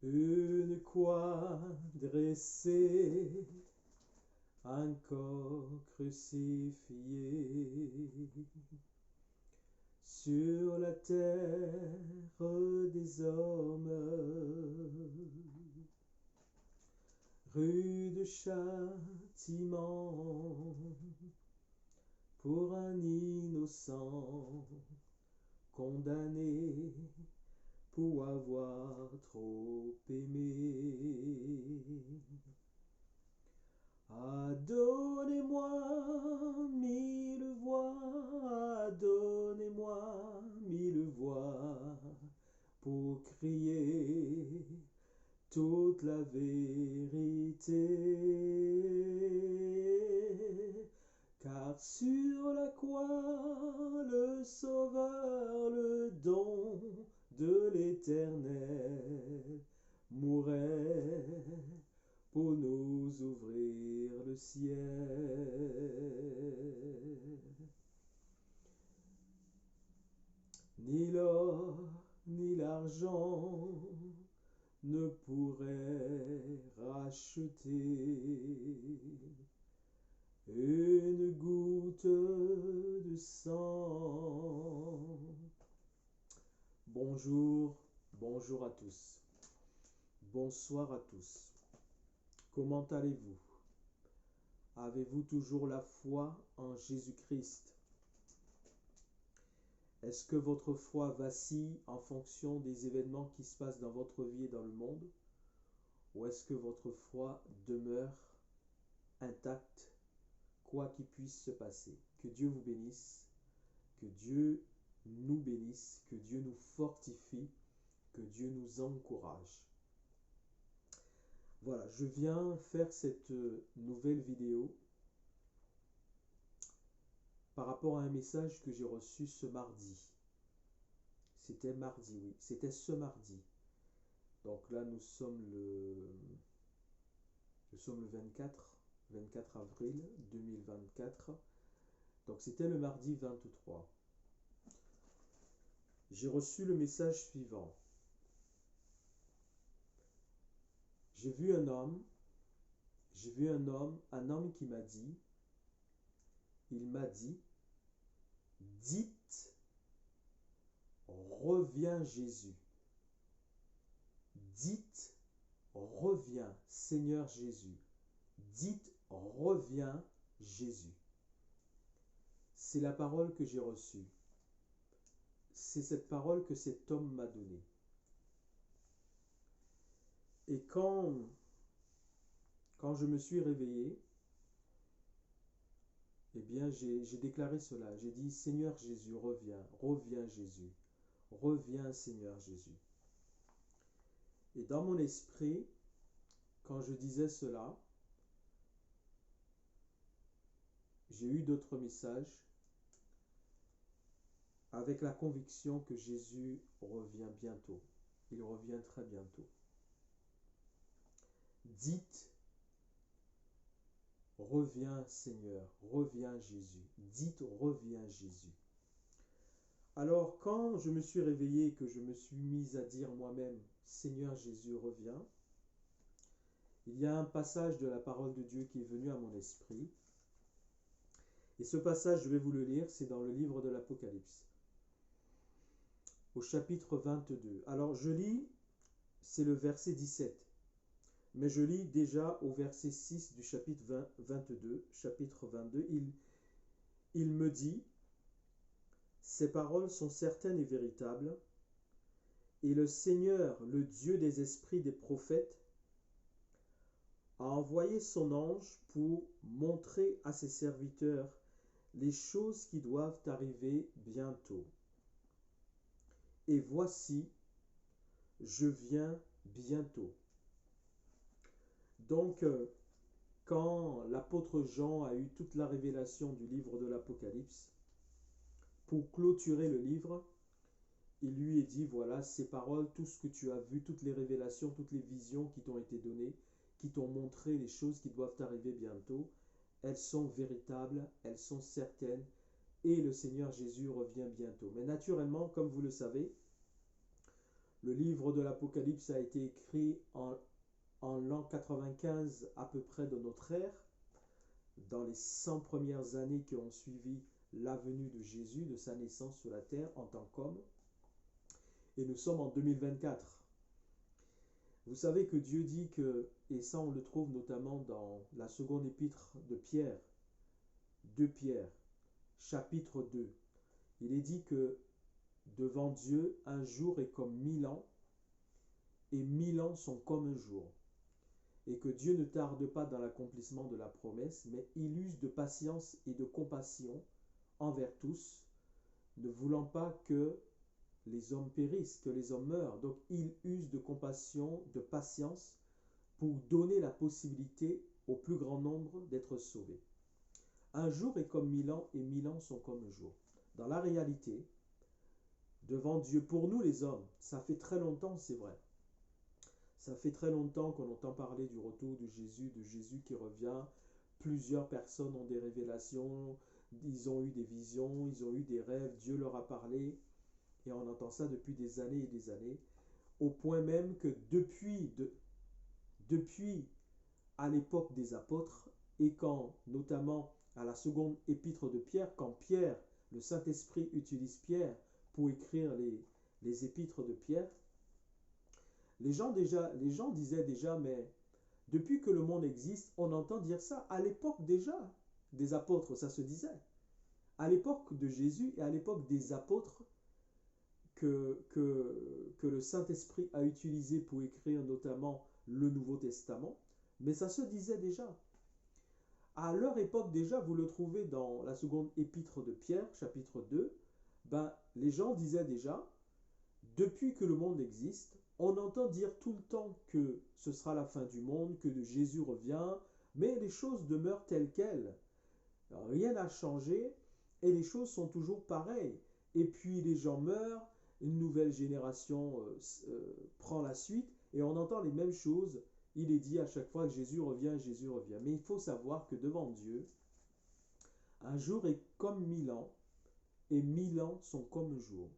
Une croix dressée, un corps crucifié, sur la terre des hommes, rude châtiment pour un innocent condamné pour avoir trop aimé. Ah, donnez-moi mille voix, donnez-moi mille voix pour crier toute la vérité. Car sur la croix, le Sauveur, le don de l'Éternel, mourait pour nous ouvrir le ciel. Ni l'or, ni l'argent ne pourraient racheter une goutte de sang. Bonjour, bonjour à tous. Bonsoir à tous. Comment allez-vous? Avez-vous toujours la foi en Jésus-Christ? Est-ce que votre foi vacille en fonction des événements qui se passent dans votre vie et dans le monde? Ou est-ce que votre foi demeure intacte, quoi qu'il puisse se passer? Que Dieu vous bénisse, que Dieu nous bénisse, que Dieu nous fortifie, que Dieu nous encourage. Voilà, je viens faire cette nouvelle vidéo par rapport à un message que j'ai reçu ce mardi. C'était mardi, oui, c'était ce mardi. Donc là, nous sommes le 24 avril 2024. Donc c'était le mardi 23. J'ai reçu le message suivant. J'ai vu un homme qui m'a dit, dites, reviens Jésus. Dites, reviens Seigneur Jésus. Dites, reviens Jésus. C'est la parole que j'ai reçue. C'est cette parole que cet homme m'a donnée. Et quand je me suis réveillé, eh bien, j'ai déclaré cela. J'ai dit, Seigneur Jésus, reviens, reviens Jésus, reviens Seigneur Jésus. Et dans mon esprit, quand je disais cela, j'ai eu d'autres messages avec la conviction que Jésus revient bientôt. Il revient très bientôt. Dites, reviens Seigneur, reviens Jésus. Dites, reviens Jésus. Alors, quand je me suis réveillé et que je me suis mis à dire moi-même, Seigneur Jésus, reviens, il y a un passage de la parole de Dieu qui est venu à mon esprit. Et ce passage, je vais vous le lire, c'est dans le livre de l'Apocalypse, au chapitre 22. Alors, je lis, c'est le verset 17. Mais je lis déjà au verset 6 du chapitre 22, chapitre 22. Il me dit, ces paroles sont certaines et véritables, et le Seigneur, le Dieu des esprits des prophètes, a envoyé son ange pour montrer à ses serviteurs les choses qui doivent arriver bientôt. Et voici, je viens bientôt. Donc, quand l'apôtre Jean a eu toute la révélation du livre de l'Apocalypse, pour clôturer le livre, il lui est dit, voilà, ces paroles, tout ce que tu as vu, toutes les révélations, toutes les visions qui t'ont été données, qui t'ont montré les choses qui doivent arriver bientôt, elles sont véritables, elles sont certaines, et le Seigneur Jésus revient bientôt. Mais naturellement, comme vous le savez, Le livre de l'Apocalypse a été écrit en l'an 95 à peu près de notre ère, dans les 100 premières années qui ont suivi la venue de Jésus, de sa naissance sur la terre en tant qu'homme. Et nous sommes en 2024. Vous savez que Dieu dit que, et ça on le trouve notamment dans la seconde épître de Pierre, 2 Pierre, chapitre 2, il est dit que devant Dieu, un jour est comme 1000 ans, et 1000 ans sont comme un jour. Et que Dieu ne tarde pas dans l'accomplissement de la promesse, mais il use de patience et de compassion envers tous, ne voulant pas que les hommes périssent, que les hommes meurent. Donc il use de compassion, de patience, pour donner la possibilité au plus grand nombre d'être sauvés. Un jour est comme 1000 ans, et 1000 ans sont comme un jour. Dans la réalité, devant Dieu, pour nous les hommes, ça fait très longtemps, c'est vrai. Ça fait très longtemps qu'on entend parler du retour de Jésus qui revient. Plusieurs personnes ont des révélations, ils ont eu des visions, ils ont eu des rêves, Dieu leur a parlé. Et on entend ça depuis des années et des années, au point même que depuis à l'époque des apôtres, et quand, notamment à la seconde épître de Pierre, quand Pierre, le Saint-Esprit utilise Pierre pour écrire les épîtres de Pierre, les gens disaient déjà, mais depuis que le monde existe, on entend dire ça. À l'époque déjà des apôtres, ça se disait. À l'époque de Jésus et à l'époque des apôtres, que le Saint-Esprit a utilisé pour écrire notamment le Nouveau Testament, mais ça se disait déjà. À leur époque déjà, vous le trouvez dans la seconde épître de Pierre, chapitre 2, les gens disaient déjà, depuis que le monde existe, on entend dire tout le temps que ce sera la fin du monde, que Jésus revient, mais les choses demeurent telles quelles. Rien n'a changé et les choses sont toujours pareilles. Et puis les gens meurent, une nouvelle génération prend la suite et on entend les mêmes choses. Il est dit à chaque fois que Jésus revient, Jésus revient. Mais il faut savoir que devant Dieu, un jour est comme 1000 ans et 1000 ans sont comme un jour.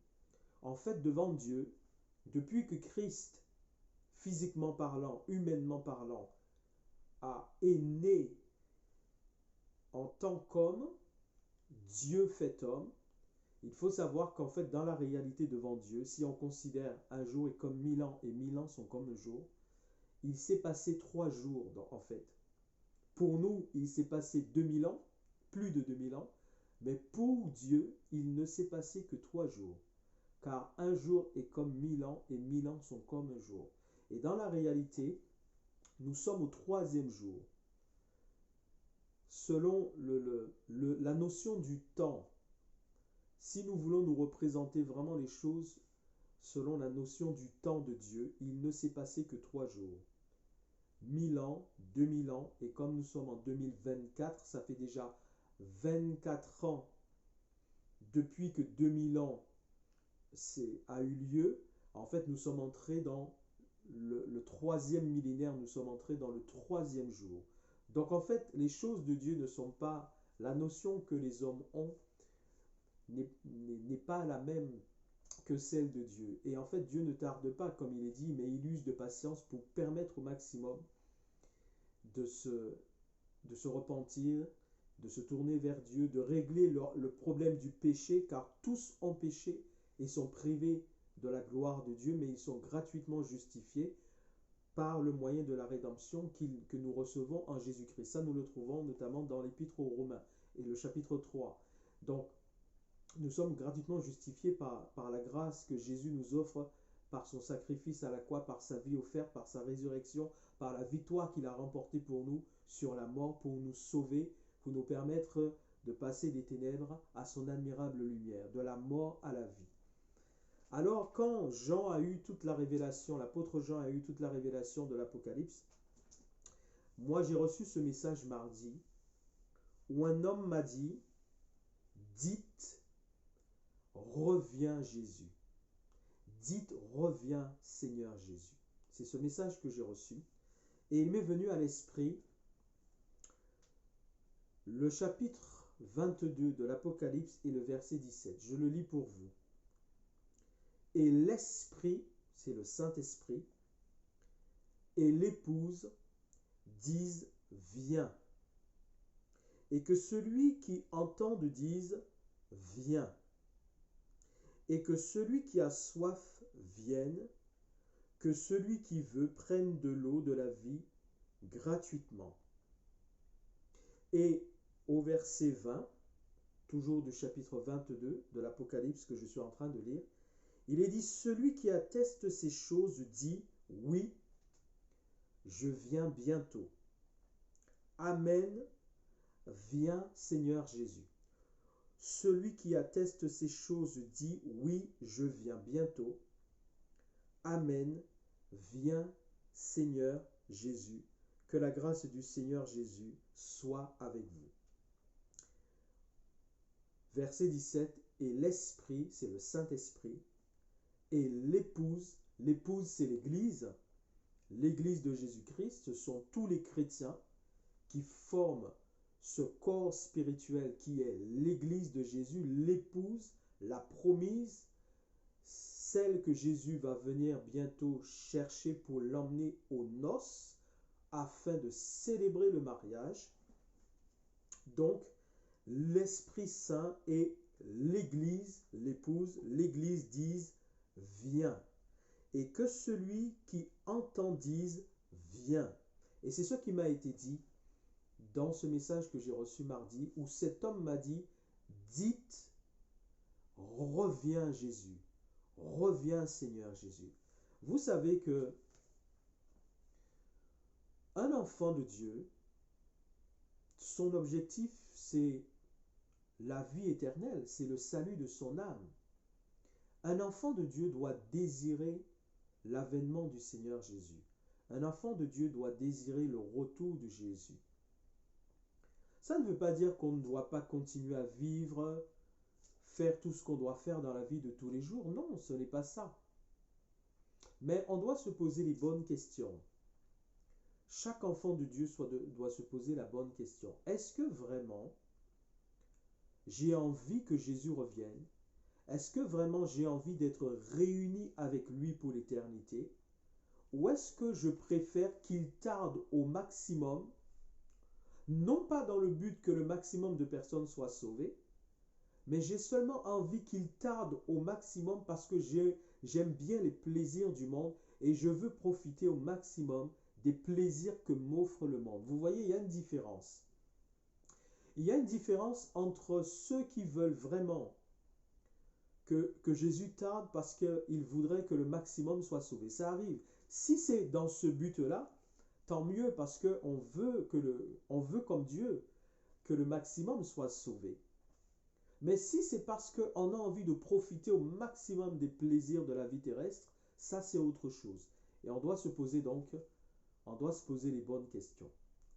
En fait, devant Dieu, depuis que Christ, physiquement parlant, humainement parlant, est né en tant qu'homme, Dieu fait homme, il faut savoir qu'en fait, dans la réalité devant Dieu, si on considère un jour est comme 1000 ans et 1000 ans sont comme un jour, il s'est passé 3 jours en fait. Pour nous, il s'est passé 2000 ans, plus de 2000 ans, mais pour Dieu, il ne s'est passé que 3 jours. Car un jour est comme 1000 ans et 1000 ans sont comme un jour. Et dans la réalité, nous sommes au 3e jour. Selon la notion du temps, si nous voulons nous représenter vraiment les choses selon la notion du temps de Dieu, il ne s'est passé que 3 jours. 1000 ans, 2000 ans, et comme nous sommes en 2024, ça fait déjà 24 ans depuis que 2000 ans a eu lieu. En fait, nous sommes entrés dans le 3e millénaire, nous sommes entrés dans le 3e jour. Donc en fait, les choses de Dieu ne sont pas, la notion que les hommes ont n'est pas la même que celle de Dieu. Et en fait, Dieu ne tarde pas, comme il est dit, mais il use de patience pour permettre au maximum de se repentir, de se tourner vers Dieu, de régler le problème du péché, car tous ont péché et sont privés de la gloire de Dieu, mais ils sont gratuitement justifiés par le moyen de la rédemption que nous recevons en Jésus-Christ. Ça, nous le trouvons notamment dans l'Épître aux Romains et le chapitre 3. Donc, nous sommes gratuitement justifiés par la grâce que Jésus nous offre, par son sacrifice à la croix, par sa vie offerte, par sa résurrection, par la victoire qu'il a remportée pour nous sur la mort, pour nous sauver, pour nous permettre de passer des ténèbres à son admirable lumière, de la mort à la vie. Alors, quand Jean a eu toute la révélation, l'apôtre Jean a eu toute la révélation de l'Apocalypse, moi j'ai reçu ce message mardi, où un homme m'a dit, dites, reviens Jésus. Dites, reviens Seigneur Jésus. C'est ce message que j'ai reçu. Et il m'est venu à l'esprit le chapitre 22 de l'Apocalypse et le verset 17. Je le lis pour vous. Et l'Esprit c'est le Saint-Esprit, et l'épouse disent viens. Et que celui qui entende dise viens. Et que celui qui a soif vienne, que celui qui veut prenne de l'eau de la vie gratuitement. Et au verset 20, toujours du chapitre 22 de l'Apocalypse que je suis en train de lire, il est dit, celui qui atteste ces choses dit, oui, je viens bientôt. Amen, viens Seigneur Jésus. Celui qui atteste ces choses dit, oui, je viens bientôt. Amen, viens Seigneur Jésus. Que la grâce du Seigneur Jésus soit avec vous. Verset 17, et l'Esprit, c'est le Saint-Esprit, et l'épouse c'est l'Église de Jésus-Christ, ce sont tous les chrétiens qui forment ce corps spirituel qui est l'Église de Jésus, l'épouse, la promise, celle que Jésus va venir bientôt chercher pour l'emmener aux noces afin de célébrer le mariage. Donc, l'Esprit Saint et l'Église, l'épouse, l'Église disent viens. Et que celui qui entend dise viens. Et c'est ce qui m'a été dit dans ce message que j'ai reçu mardi, où cet homme m'a dit, dites, reviens Jésus, reviens Seigneur Jésus. Vous savez que un enfant de Dieu, son objectif, c'est la vie éternelle, c'est le salut de son âme. Un enfant de Dieu doit désirer l'avènement du Seigneur Jésus. Un enfant de Dieu doit désirer le retour de Jésus. Ça ne veut pas dire qu'on ne doit pas continuer à vivre, faire tout ce qu'on doit faire dans la vie de tous les jours. Non, ce n'est pas ça. Mais on doit se poser les bonnes questions. Chaque enfant de Dieu doit se poser la bonne question. Est-ce que vraiment j'ai envie que Jésus revienne? Est-ce que vraiment j'ai envie d'être réuni avec lui pour l'éternité? Ou est-ce que je préfère qu'il tarde au maximum, non pas dans le but que le maximum de personnes soient sauvées, mais j'ai seulement envie qu'il tarde au maximum parce que j'aime bien les plaisirs du monde et je veux profiter au maximum des plaisirs que m'offre le monde. Vous voyez, il y a une différence. Il y a une différence entre ceux qui veulent vraiment que Jésus tarde parce qu'il voudrait que le maximum soit sauvé. Ça arrive. Si c'est dans ce but-là, tant mieux parce qu'on veut, on veut comme Dieu que le maximum soit sauvé. Mais si c'est parce qu'on a envie de profiter au maximum des plaisirs de la vie terrestre, ça c'est autre chose. Et on doit se poser les bonnes questions.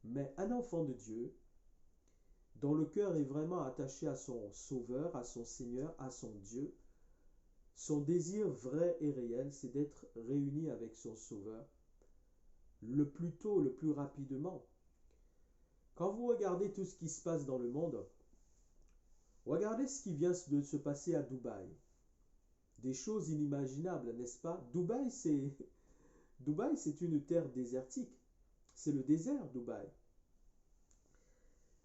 Mais un enfant de Dieu, dont le cœur est vraiment attaché à son Sauveur, à son Seigneur, à son Dieu, son désir vrai et réel, c'est d'être réuni avec son Sauveur le plus tôt, le plus rapidement. Quand vous regardez tout ce qui se passe dans le monde, regardez ce qui vient de se passer à Dubaï. Des choses inimaginables, n'est-ce pas? Dubaï, c'est une terre désertique. C'est le désert, Dubaï.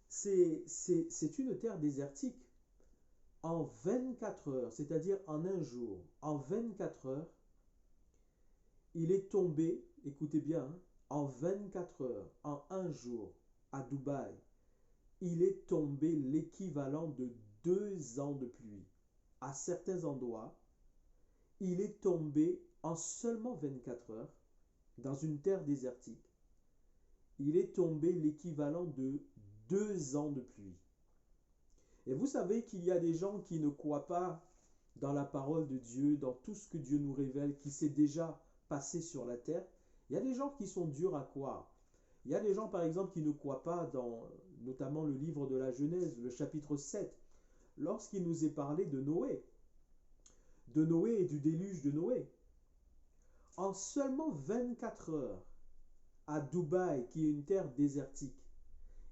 C'est une terre désertique. En 24 heures, c'est-à-dire en un jour, en 24 heures, il est tombé, écoutez bien, hein, en 24 heures, en un jour, à Dubaï, il est tombé l'équivalent de 2 ans de pluie. À certains endroits, il est tombé en seulement 24 heures, dans une terre désertique, il est tombé l'équivalent de 2 ans de pluie. Et vous savez qu'il y a des gens qui ne croient pas dans la parole de Dieu, dans tout ce que Dieu nous révèle, qui s'est déjà passé sur la terre. Il y a des gens qui sont durs à croire. Il y a des gens, par exemple, qui ne croient pas dans, notamment le livre de la Genèse, le chapitre 7, lorsqu'il nous est parlé de Noé et du déluge de Noé. En seulement 24 heures, à Dubaï, qui est une terre désertique,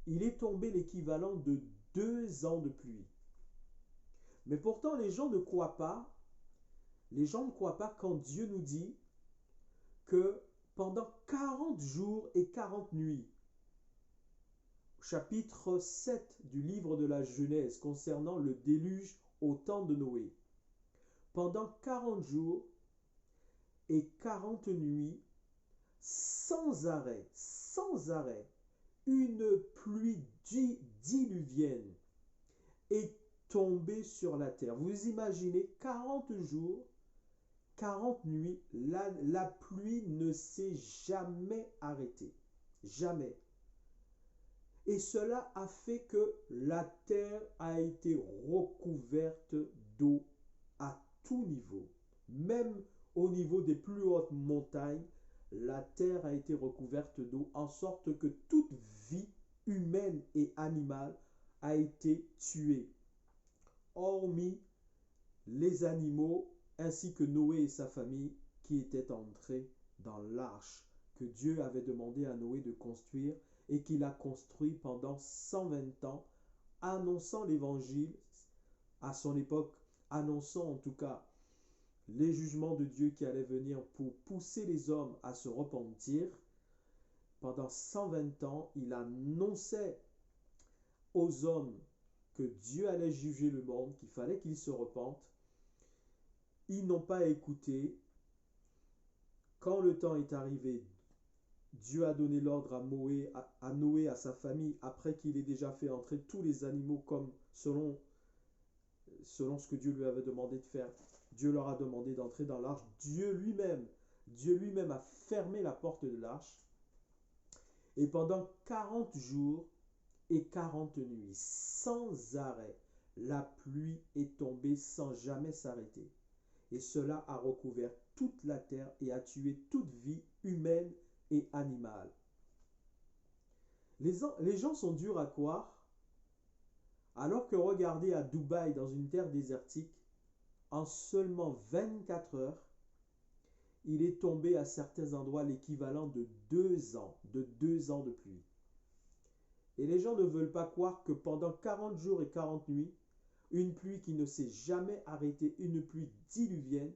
il est tombé l'équivalent de 2 ans de pluie. Mais pourtant, les gens ne croient pas. Les gens ne croient pas quand Dieu nous dit que pendant 40 jours et 40 nuits, chapitre 7 du livre de la Genèse concernant le déluge au temps de Noé, pendant 40 jours et 40 nuits, sans arrêt, une pluie diluvienne est tombée sur la terre. Vous imaginez 40 jours, 40 nuits, la pluie ne s'est jamais arrêtée. Jamais. Et cela a fait que la terre a été recouverte d'eau à tout niveau. Même au niveau des plus hautes montagnes, la terre a été recouverte d'eau, en sorte que toute vie humaine et animale a été tuée, hormis les animaux ainsi que Noé et sa famille qui étaient entrés dans l'arche que Dieu avait demandé à Noé de construire et qu'il a construit pendant 120 ans, annonçant l'évangile à son époque, annonçant en tout cas les jugements de Dieu qui allaient venir pour pousser les hommes à se repentir. Pendant 120 ans, il annonçait aux hommes que Dieu allait juger le monde, qu'il fallait qu'ils se repentent. Ils n'ont pas écouté. Quand le temps est arrivé, Dieu a donné l'ordre à Noé, à sa famille, après qu'il ait déjà fait entrer tous les animaux comme selon ce que Dieu lui avait demandé de faire. Dieu leur a demandé d'entrer dans l'arche. Dieu lui-même a fermé la porte de l'arche. Et pendant 40 jours et 40 nuits, sans arrêt, la pluie est tombée sans jamais s'arrêter. Et cela a recouvert toute la terre et a tué toute vie humaine et animale. Les gens sont durs à croire, alors que regardez à Dubaï, dans une terre désertique, en seulement 24 heures, il est tombé à certains endroits l'équivalent de 2 ans, de pluie. Et les gens ne veulent pas croire que pendant 40 jours et 40 nuits, une pluie qui ne s'est jamais arrêtée, une pluie diluvienne,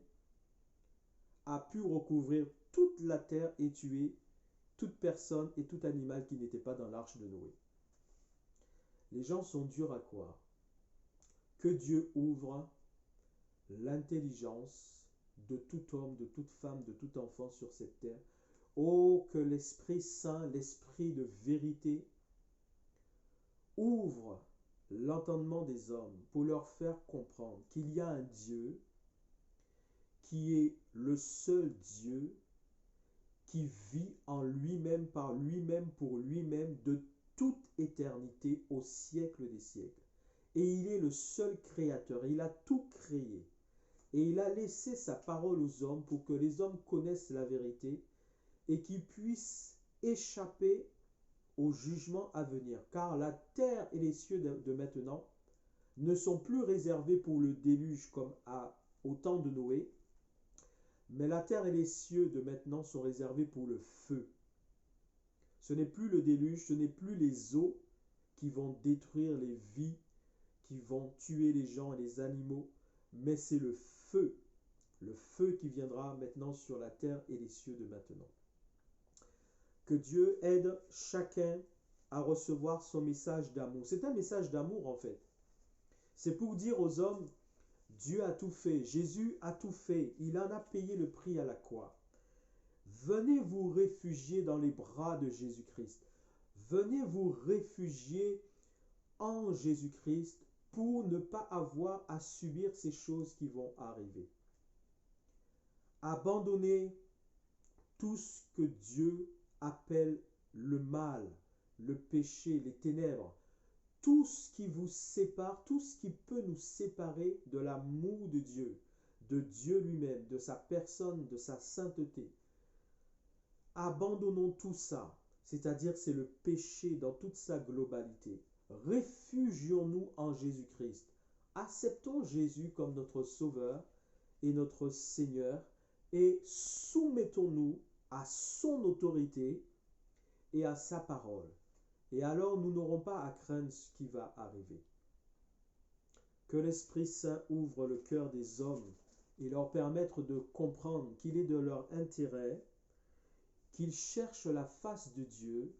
a pu recouvrir toute la terre et tuer toute personne et tout animal qui n'était pas dans l'arche de Noé. Les gens sont durs à croire. Que Dieu ouvre l'intelligence de tout homme, de toute femme, de tout enfant sur cette terre. Oh, que l'Esprit Saint, l'Esprit de vérité, ouvre l'entendement des hommes pour leur faire comprendre qu'il y a un Dieu qui est le seul Dieu qui vit en lui-même, par lui-même, pour lui-même, de toute éternité au siècle des siècles. Et il est le seul créateur, il a tout créé. Et il a laissé sa parole aux hommes pour que les hommes connaissent la vérité et qu'ils puissent échapper au jugement à venir. Car la terre et les cieux de maintenant ne sont plus réservés pour le déluge comme au temps de Noé, mais la terre et les cieux de maintenant sont réservés pour le feu. Ce n'est plus le déluge, ce n'est plus les eaux qui vont détruire les vies, qui vont tuer les gens et les animaux, mais c'est le feu qui viendra maintenant sur la terre et les cieux de maintenant. Que Dieu aide chacun à recevoir son message d'amour. C'est un message d'amour en fait. C'est pour dire aux hommes, Dieu a tout fait, Jésus a tout fait, il en a payé le prix à la croix. Venez vous réfugier dans les bras de Jésus-Christ. Venez vous réfugier en Jésus-Christ pour ne pas avoir à subir ces choses qui vont arriver. Abandonnez tout ce que Dieu appelle le mal, le péché, les ténèbres, tout ce qui vous sépare, tout ce qui peut nous séparer de l'amour de Dieu lui-même, de sa personne, de sa sainteté. Abandonnons tout ça, c'est-à-dire c'est le péché dans toute sa globalité. Réfugions-nous en Jésus-Christ. Acceptons Jésus comme notre Sauveur et notre Seigneur et soumettons-nous à son autorité et à sa parole. Et alors nous n'aurons pas à craindre ce qui va arriver. Que l'Esprit Saint ouvre le cœur des hommes et leur permette de comprendre qu'il est de leur intérêt qu'ils cherchent la face de Dieu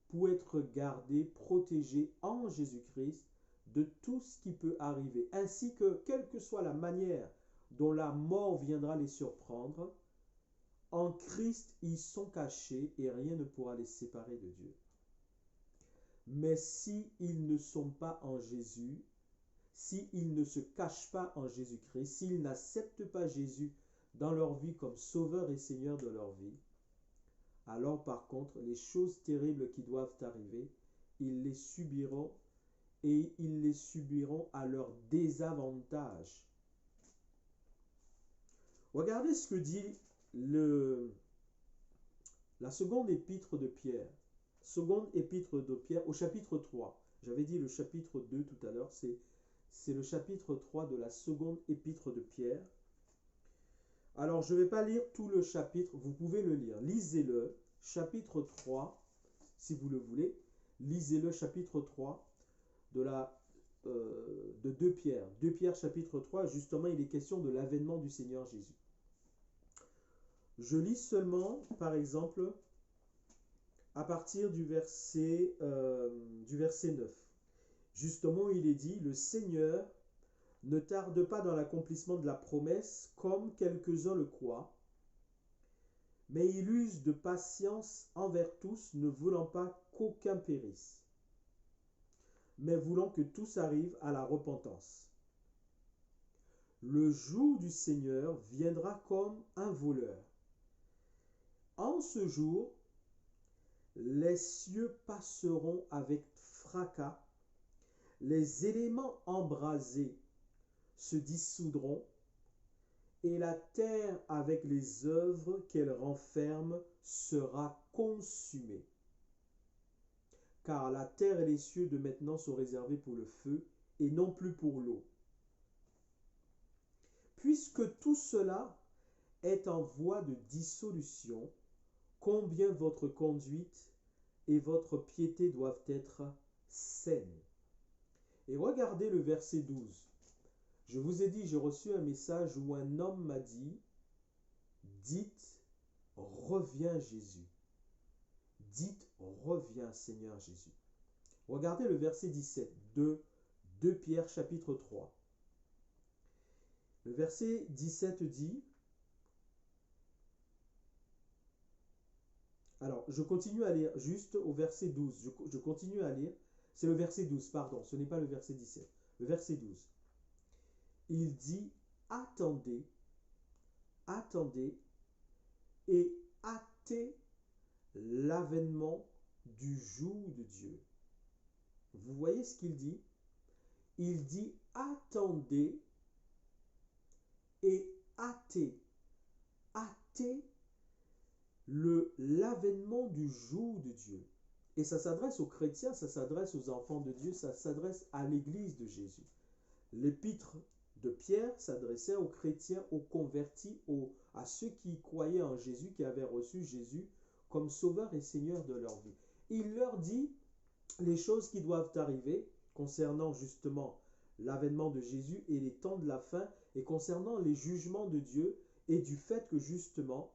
pour être gardés, protégés en Jésus-Christ de tout ce qui peut arriver, ainsi que, quelle que soit la manière dont la mort viendra les surprendre, en Christ, ils sont cachés et rien ne pourra les séparer de Dieu. Mais s'ils ne sont pas en Jésus, s'ils ne se cachent pas en Jésus-Christ, s'ils n'acceptent pas Jésus dans leur vie comme Sauveur et Seigneur de leur vie, alors par contre, les choses terribles qui doivent arriver, ils les subiront et ils les subiront à leur désavantage. Regardez ce que dit la seconde épître de Pierre. Seconde épître de Pierre au chapitre 3. J'avais dit le chapitre 2 tout à l'heure, c'est le chapitre 3 de la seconde épître de Pierre. Alors, je ne vais pas lire tout le chapitre, vous pouvez le lire. Lisez-le, chapitre 3, si vous le voulez. Lisez-le, chapitre 3 de 2 Pierre. 2 Pierre, chapitre 3, justement, il est question de l'avènement du Seigneur Jésus. Je lis seulement, par exemple, à partir du verset 9. Justement, il est dit, le Seigneur ne tarde pas dans l'accomplissement de la promesse, comme quelques-uns le croient, mais il use de patience envers tous, ne voulant pas qu'aucun périsse, mais voulant que tous arrivent à la repentance. Le jour du Seigneur viendra comme un voleur. En ce jour, les cieux passeront avec fracas, les éléments embrasés se dissoudront, et la terre avec les œuvres qu'elle renferme sera consumée. Car la terre et les cieux de maintenant sont réservés pour le feu et non plus pour l'eau. Puisque tout cela est en voie de dissolution, combien votre conduite et votre piété doivent être saines. Et regardez le verset 12. Je vous ai dit, j'ai reçu un message où un homme m'a dit, dites, reviens Jésus. Dites, reviens Seigneur Jésus. Regardez le verset 17 de 2 Pierre chapitre 3. Le verset 17 dit, alors je continue à lire juste au verset 12, je continue à lire, c'est le verset 12, pardon, ce n'est pas le verset 17, le verset 12. Il dit, attendez, attendez et hâtez l'avènement du jour de Dieu. Vous voyez ce qu'il dit? Il dit, attendez et hâtez, hâtez l'avènement du jour de Dieu. Et ça s'adresse aux chrétiens, ça s'adresse aux enfants de Dieu, ça s'adresse à l'église de Jésus. L'épître de Pierre s'adressait aux chrétiens, aux convertis, à ceux qui croyaient en Jésus, qui avaient reçu Jésus comme sauveur et seigneur de leur vie. Il leur dit les choses qui doivent arriver concernant justement l'avènement de Jésus et les temps de la fin, et concernant les jugements de Dieu et du fait que justement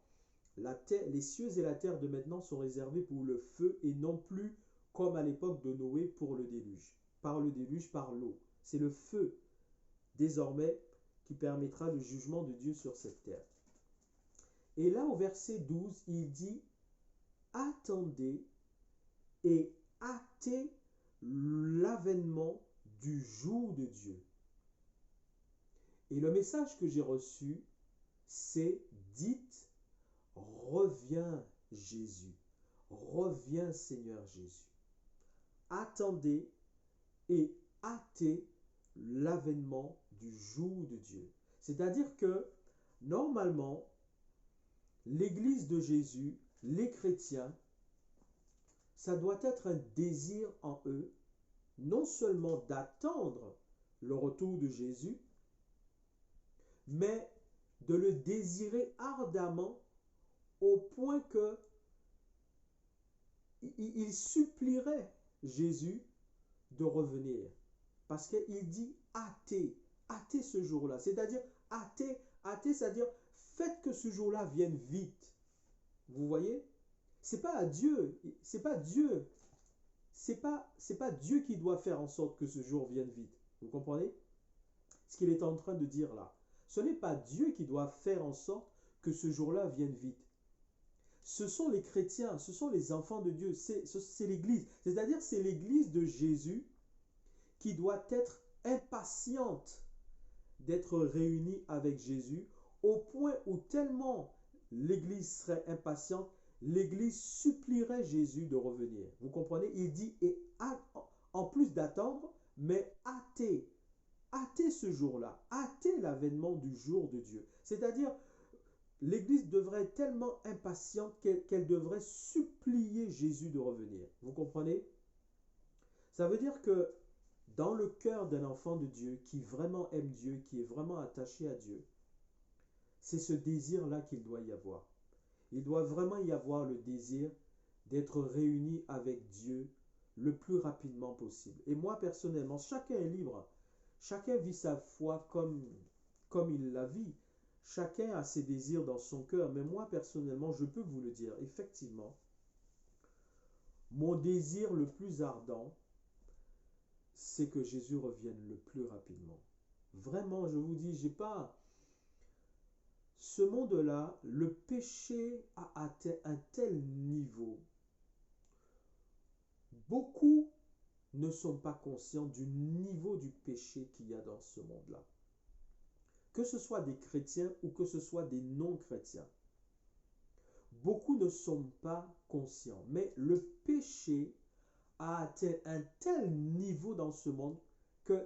les cieux et la terre de maintenant sont réservés pour le feu et non plus comme à l'époque de Noé pour le déluge. Par le déluge, par l'eau. C'est le feu désormais qui permettra le jugement de Dieu sur cette terre. Et là au verset 12, il dit « Attendez et hâtez l'avènement du jour de Dieu. » Et le message que j'ai reçu, c'est « Dites, reviens Jésus, reviens Seigneur Jésus. » Attendez et hâtez l'avènement du jour de Dieu. C'est-à-dire que, normalement, l'Église de Jésus, les chrétiens, ça doit être un désir en eux, non seulement d'attendre le retour de Jésus, mais de le désirer ardemment au point que il supplierait Jésus de revenir. Parce qu'il dit hâtez, hâtez ce jour-là. C'est-à-dire hâtez, c'est-à-dire faites que ce jour-là vienne vite. Vous voyez? C'est pas à Dieu, c'est pas Dieu, c'est pas Dieu qui doit faire en sorte que ce jour vienne vite. Vous comprenez? Ce qu'il est en train de dire là. Ce n'est pas Dieu qui doit faire en sorte que ce jour-là vienne vite. Ce sont les chrétiens, ce sont les enfants de Dieu, c'est l'Église. C'est-à-dire c'est l'Église de Jésus qui doit être impatiente d'être réunie avec Jésus, au point où tellement l'Église serait impatiente, l'Église supplierait Jésus de revenir. Vous comprenez? Il dit, et en plus d'attendre, mais hâtez ce jour-là, hâtez l'avènement du jour de Dieu. C'est-à-dire, l'Église devrait être tellement impatiente qu'elle devrait supplier Jésus de revenir. Vous comprenez? Ça veut dire que dans le cœur d'un enfant de Dieu qui vraiment aime Dieu, qui est vraiment attaché à Dieu, c'est ce désir-là qu'il doit y avoir. Il doit vraiment y avoir le désir d'être réuni avec Dieu le plus rapidement possible. Et moi, personnellement, chacun est libre. Chacun vit sa foi comme il la vit. Chacun a ses désirs dans son cœur. Mais moi, personnellement, je peux vous le dire, effectivement, mon désir le plus ardent, c'est que Jésus revienne le plus rapidement. Vraiment, je vous dis, j'ai pas... Ce monde-là, le péché a atteint un tel niveau. Beaucoup ne sont pas conscients du niveau du péché qu'il y a dans ce monde-là. Que ce soit des chrétiens ou que ce soit des non-chrétiens. Beaucoup ne sont pas conscients. Mais le péché a atteint un tel niveau dans ce monde que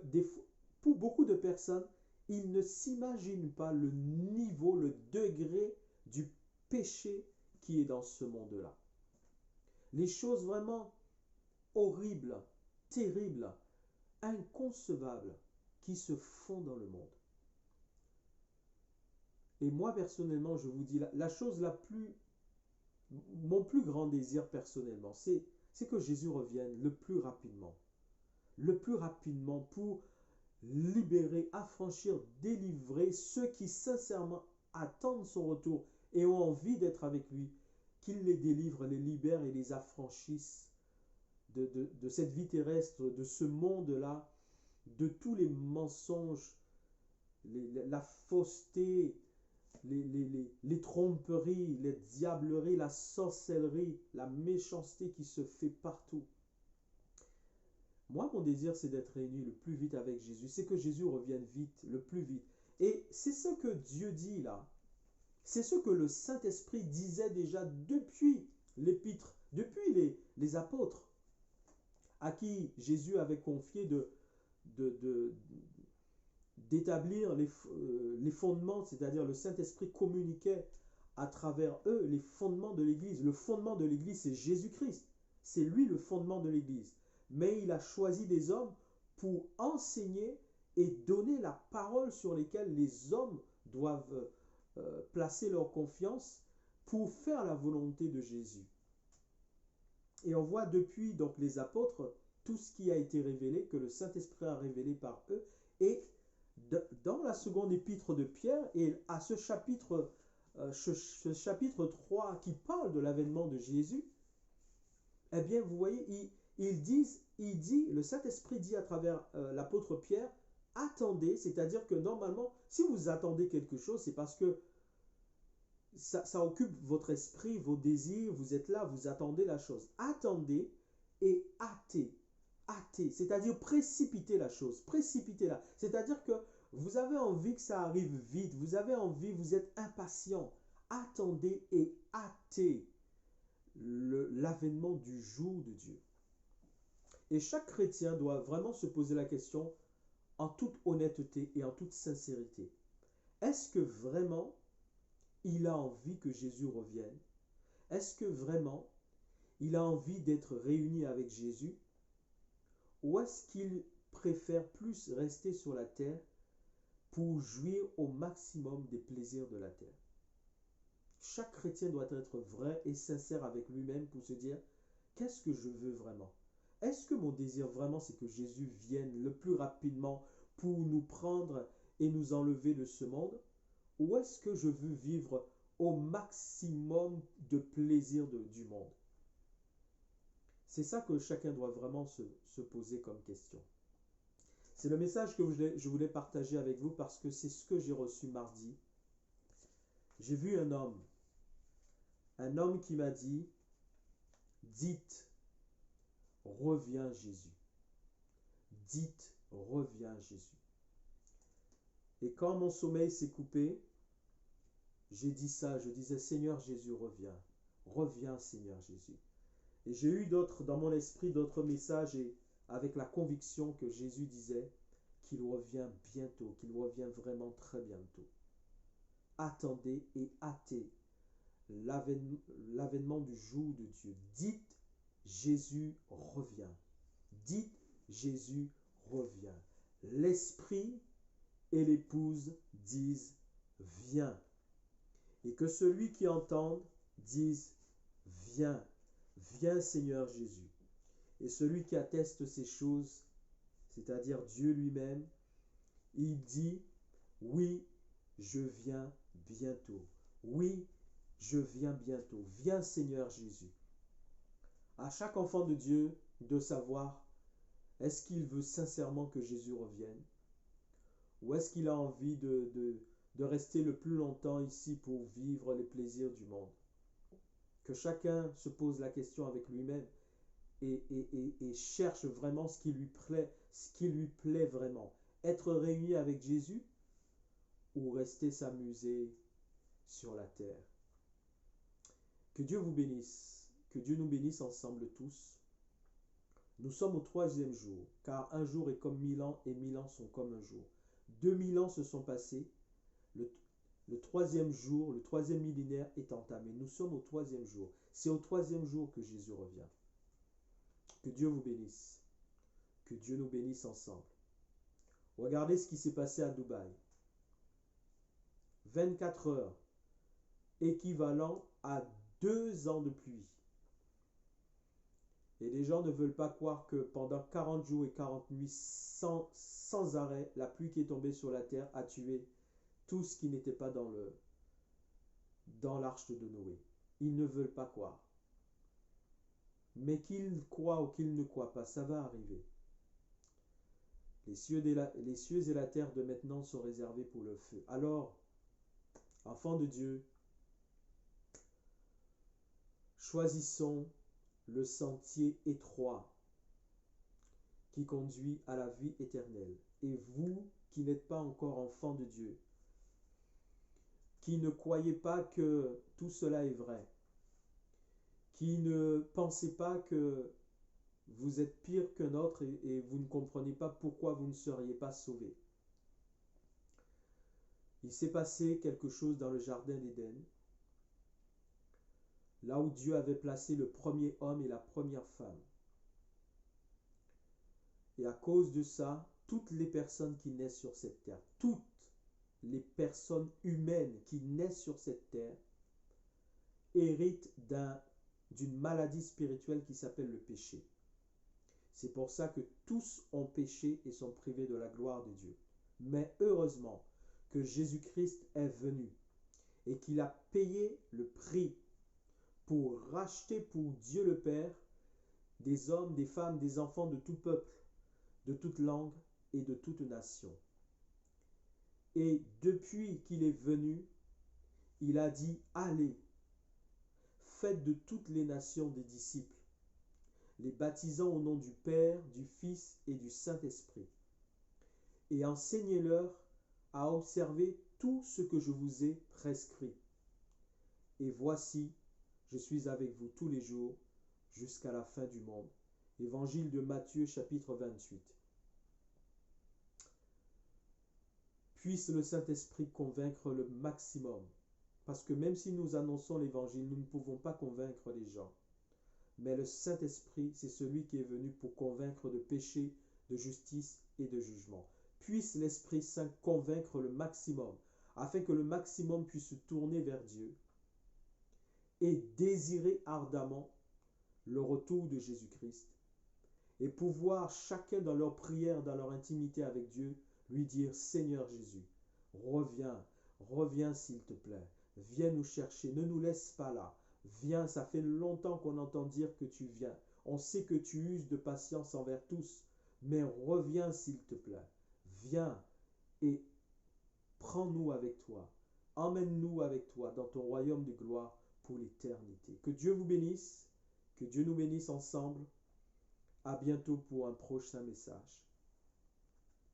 pour beaucoup de personnes, ils ne s'imaginent pas le niveau, le degré du péché qui est dans ce monde-là. Les choses vraiment horribles, terribles, inconcevables qui se font dans le monde. Et moi, personnellement, je vous dis, la chose mon plus grand désir personnellement, c'est que Jésus revienne le plus rapidement. Le plus rapidement pour libérer, affranchir, délivrer ceux qui sincèrement attendent son retour et ont envie d'être avec lui, qu'il les délivre, les libère et les affranchisse de cette vie terrestre, de ce monde-là, de tous les mensonges, la fausseté, les tromperies, les diableries, la sorcellerie, la méchanceté qui se fait partout. Moi, mon désir, c'est d'être réuni le plus vite avec Jésus. C'est que Jésus revienne vite, le plus vite. Et c'est ce que Dieu dit là. C'est ce que le Saint-Esprit disait déjà depuis l'épître, depuis les apôtres, à qui Jésus avait confié d'établir les fondements, c'est-à-dire le Saint-Esprit communiquait à travers eux les fondements de l'Église. Le fondement de l'Église, c'est Jésus-Christ. C'est lui le fondement de l'Église. Mais il a choisi des hommes pour enseigner et donner la parole sur lesquelles les hommes doivent placer leur confiance pour faire la volonté de Jésus. Et on voit depuis donc les apôtres tout ce qui a été révélé, que le Saint-Esprit a révélé par eux. Et dans la seconde épître de Pierre, et à ce chapitre 3 qui parle de l'avènement de Jésus, eh bien, vous voyez, le Saint-Esprit dit à travers l'apôtre Pierre, attendez, c'est-à-dire que normalement, si vous attendez quelque chose, c'est parce que ça occupe votre esprit, vos désirs, vous êtes là, vous attendez la chose. Attendez et hâtez, c'est-à-dire précipitez la chose, précipitez-la. C'est-à-dire que vous avez envie que ça arrive vite, vous avez envie, vous êtes impatient. Attendez et hâtez l'avènement du jour de Dieu. Et chaque chrétien doit vraiment se poser la question en toute honnêteté et en toute sincérité. Est-ce que vraiment il a envie que Jésus revienne? Est-ce que vraiment il a envie d'être réuni avec Jésus? Ou est-ce qu'il préfère plus rester sur la terre pour jouir au maximum des plaisirs de la terre? Chaque chrétien doit être vrai et sincère avec lui-même pour se dire, qu'est-ce que je veux vraiment? Est-ce que mon désir vraiment, c'est que Jésus vienne le plus rapidement pour nous prendre et nous enlever de ce monde? Ou est-ce que je veux vivre au maximum de plaisir du monde. C'est ça que chacun doit vraiment se poser comme question. C'est le message que je voulais partager avec vous parce que c'est ce que j'ai reçu mardi. J'ai vu un homme qui m'a dit, dites, reviens Jésus. Dites, reviens Jésus. Et quand mon sommeil s'est coupé, j'ai dit ça, je disais, Seigneur Jésus, reviens. Reviens Seigneur Jésus. Et j'ai eu dans mon esprit d'autres messages et avec la conviction que Jésus disait qu'il revient bientôt, qu'il revient vraiment très bientôt. Attendez et hâtez l'avènement du jour de Dieu. Dites, Jésus revient. Dites, Jésus revient. L'esprit et l'épouse disent, viens. Et que celui qui entende dise, viens. Viens Seigneur Jésus. Et celui qui atteste ces choses, c'est-à-dire Dieu lui-même, il dit, oui, je viens bientôt. Oui, je viens bientôt. Viens Seigneur Jésus. À chaque enfant de Dieu de savoir, est-ce qu'il veut sincèrement que Jésus revienne? Ou est-ce qu'il a envie de rester le plus longtemps ici pour vivre les plaisirs du monde? Que chacun se pose la question avec lui-même et cherche vraiment ce qui lui plaît vraiment. Être réuni avec Jésus ou rester s'amuser sur la terre. Que Dieu vous bénisse, que Dieu nous bénisse ensemble tous. Nous sommes au 3e jour, car un jour est comme 1000 ans et 1000 ans sont comme un jour. 2000 ans se sont passés, le 3e jour, le 3e millénaire est entamé. Nous sommes au 3e jour. C'est au 3e jour que Jésus revient. Que Dieu vous bénisse. Que Dieu nous bénisse ensemble. Regardez ce qui s'est passé à Dubaï. 24 heures, équivalent à 2 ans de pluie. Et les gens ne veulent pas croire que pendant 40 jours et 40 nuits, sans arrêt, la pluie qui est tombée sur la terre a tué tout ce qui n'était pas dans l'arche de Noé. Ils ne veulent pas croire. Mais qu'ils croient ou qu'ils ne croient pas, ça va arriver. Les cieux et la terre de maintenant sont réservés pour le feu. Alors, enfants de Dieu, choisissons le sentier étroit qui conduit à la vie éternelle. Et vous qui n'êtes pas encore enfants de Dieu, qui ne croyez pas que tout cela est vrai, qui ne pensez pas que vous êtes pire qu'un autre et vous ne comprenez pas pourquoi vous ne seriez pas sauvés. Il s'est passé quelque chose dans le jardin d'Éden, là où Dieu avait placé le premier homme et la première femme. Et à cause de ça, toutes les personnes qui naissent sur cette terre, toutes les personnes humaines qui naissent sur cette terre, héritent d'une maladie spirituelle qui s'appelle le péché. C'est pour ça que tous ont péché et sont privés de la gloire de Dieu. Mais heureusement que Jésus-Christ est venu et qu'il a payé le prix pour racheter pour Dieu le Père des hommes, des femmes, des enfants de tout peuple, de toute langue et de toute nation. Et depuis qu'il est venu, il a dit, allez, faites de toutes les nations des disciples, les baptisant au nom du Père, du Fils et du Saint-Esprit, et enseignez-leur à observer tout ce que je vous ai prescrit. Et voici, je suis avec vous tous les jours jusqu'à la fin du monde. Évangile de Matthieu, chapitre 28. Puisse le Saint-Esprit convaincre le maximum. Parce que même si nous annonçons l'Évangile, nous ne pouvons pas convaincre les gens. Mais le Saint-Esprit, c'est celui qui est venu pour convaincre de péché, de justice et de jugement. Puisse l'Esprit Saint convaincre le maximum, afin que le maximum puisse se tourner vers Dieu et désirer ardemment le retour de Jésus-Christ et pouvoir chacun dans leur prière, dans leur intimité avec Dieu, lui dire, Seigneur Jésus, reviens, reviens s'il te plaît, Viens nous chercher, ne nous laisse pas là. Viens, ça fait longtemps qu'on entend dire que tu viens. On sait que tu uses de patience envers tous, mais reviens s'il te plaît. Viens et prends-nous avec toi. Emmène-nous avec toi dans ton royaume de gloire pour l'éternité. Que Dieu vous bénisse, que Dieu nous bénisse ensemble. À bientôt pour un prochain message.